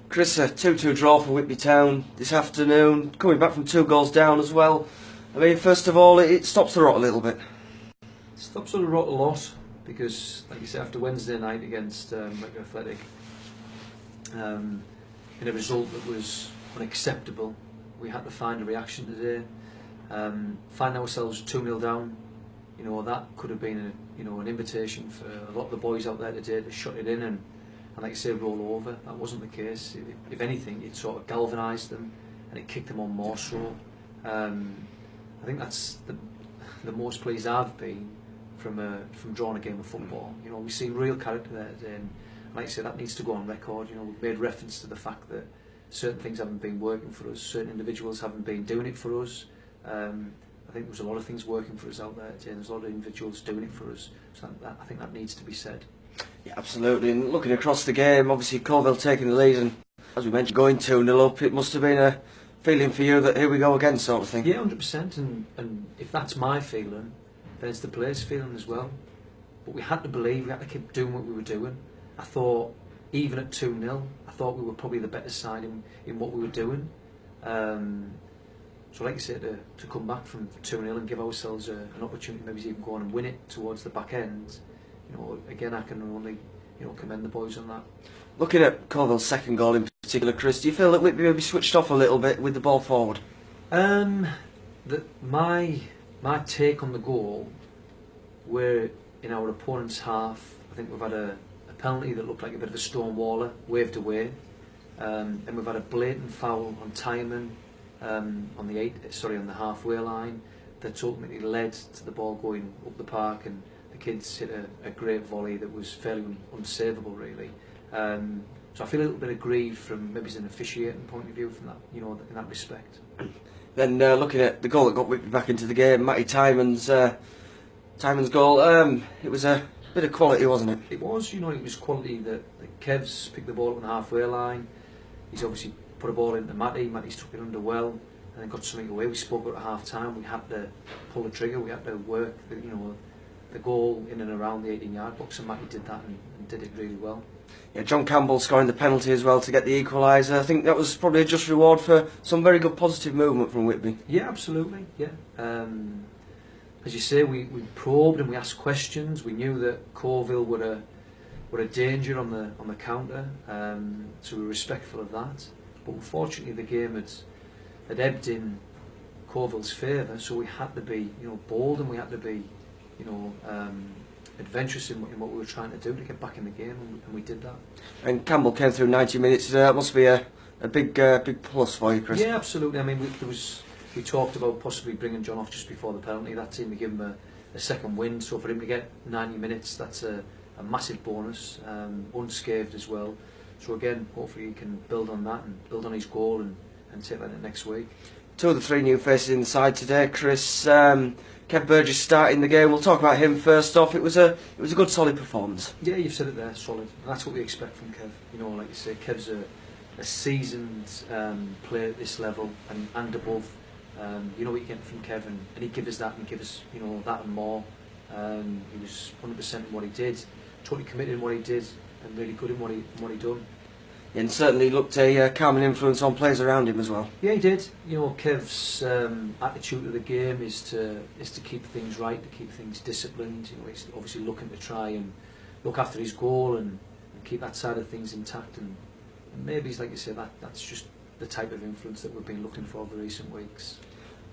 Chris, a 2-2 draw for Whitby Town this afternoon, coming back from 2 goals down as well. I mean, first of all, it stops the rot a little bit. It stops the rot a lot because, like you say, after Wednesday night against Whitby Athletic, in a result that was unacceptable, we had to find a reaction today. Find ourselves 2-0 down. You know, that could have been an invitation for a lot of the boys out there today to shut it in and like you say, roll over. That wasn't the case. If anything, it sort of galvanised them and it kicked them on more so. I think that's the most pleased I've been from drawing a game of football. You know, we've seen real character there today, and like I say, that needs to go on record. You know, we've made reference to the fact that certain things haven't been working for us, certain individuals haven't been doing it for us. I think there's a lot of things working for us out there today, and there's a lot of individuals doing it for us. So I think that needs to be said. Yeah, absolutely. And looking across the game, obviously Coalville taking the lead, and as we mentioned, going 2-0 up, it must have been a feeling for you that here we go again, sort of thing. Yeah, 100%. And if that's my feeling, then it's the players' feeling as well. But we had to believe, we had to keep doing what we were doing. I thought, even at 2-0, I thought we were probably the better side in what we were doing. So like you said, to come back from 2-0 and give ourselves an opportunity to maybe even go on and win it towards the back end, you know, again, I can only, you know, commend the boys on that. Looking at Coalville's second goal in particular, Chris, do you feel that Whitby maybe switched off a little bit with the ball forward? My take on the goal, we're in our opponent's half. I think we've had a penalty that looked like a bit of a stonewaller, waved away, and we've had a blatant foul on Tyman on the halfway line that's ultimately led to the ball going up the park, and the kids hit a great volley that was fairly unsavable, really. So I feel a little bit aggrieved from maybe an officiating point of view from that, you know, in that respect. Then looking at the goal that got Whitby back into the game, Matty Tyman's goal, it was a bit of quality, wasn't it? It was, you know, it was quality that Kev's picked the ball up on the halfway line. He's obviously put a ball into Matty's took it under well, and then got something away. We spoke about at half time, we had to pull the trigger, we had to work the goal in and around the 18-yard box, and Matty did that and did it really well. Yeah, John Campbell scoring the penalty as well to get the equaliser. I think that was probably a just reward for some very good positive movement from Whitby. Yeah, absolutely. Yeah, as you say, we probed and we asked questions. We knew that Coalville were a danger on the counter, so we were respectful of that. But unfortunately, the game had ebbed in Coalville's favour, so we had to be, you know, bold, and we had to be, you know, adventurous in what we were trying to do to get back in the game, and we did that. And Campbell came through 90 minutes. That must be a big plus for you, Chris. Yeah, absolutely. I mean, we talked about possibly bringing John off just before the penalty. That seemed to give him a second win. So for him to get 90 minutes, that's a massive bonus. Unscathed as well. So again, hopefully he can build on that and build on his goal and take that next week. 2 of the 3 new faces in the side today, Chris. Kev Burgess starting the game. We'll talk about him first off. It was a good, solid performance. Yeah, you've said it there, solid. And that's what we expect from Kev. You know, like you say, Kev's a seasoned player at this level and above. You know what you get from Kev, and he gave us that and give us, you know, that and more. He was 100% in what he did, totally committed in what he did, and really good in what he done. And certainly looked a calming influence on players around him as well. Yeah, he did. You know, Kev's attitude to the game is to keep things right, to keep things disciplined. You know, he's obviously looking to try and look after his goal and keep that side of things intact. And maybe, like you say, that's just the type of influence that we've been looking for over recent weeks.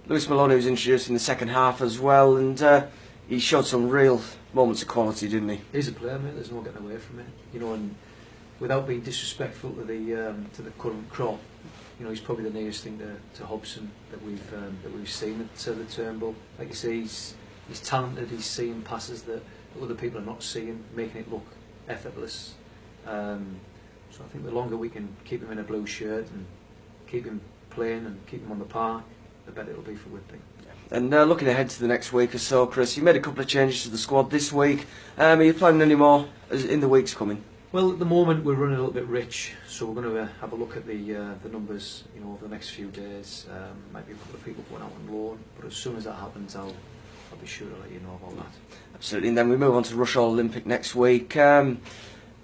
Lewis Maloney was introduced in the second half as well, and he showed some real moments of quality, didn't he? He's a player, mate. There's no getting away from it. You know, and without being disrespectful to the current crop, you know, he's probably the nearest thing to Hobson that we've seen at the Turnbull. Like you say, he's talented. He's seeing passes that other people are not seeing, making it look effortless. So I think the longer we can keep him in a blue shirt and keep him playing and keep him on the park, the better it'll be for Whitby. And looking ahead to the next week or so, Chris, you made a couple of changes to the squad this week. Are you planning any more in the weeks coming? Well, at the moment we're running a little bit rich, so we're going to have a look at the numbers, you know, over the next few days. Might be a couple of people going out on loan, but as soon as that happens, I'll be sure to let you know about that. Absolutely. And then we move on to Rush Olympic next week.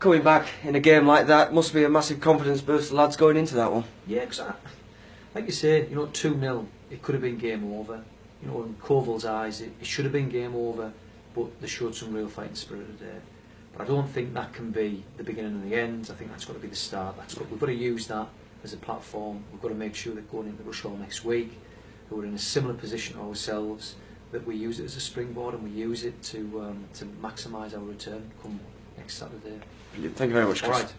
coming back in a game like that must be a massive confidence boost for the lads going into that one. Yeah, because like you say, 2-0, it could have been game over. In Coalville's eyes, it should have been game over, but they showed some real fighting spirit today. But I don't think that can be the beginning and the end. I think that's got to be the start. We've got to use that as a platform. We've got to make sure that going into Rushall next week, that we're in a similar position to ourselves, that we use it as a springboard and we use it to maximise our return come next Saturday. Brilliant. Thank you very much, Chris. All right.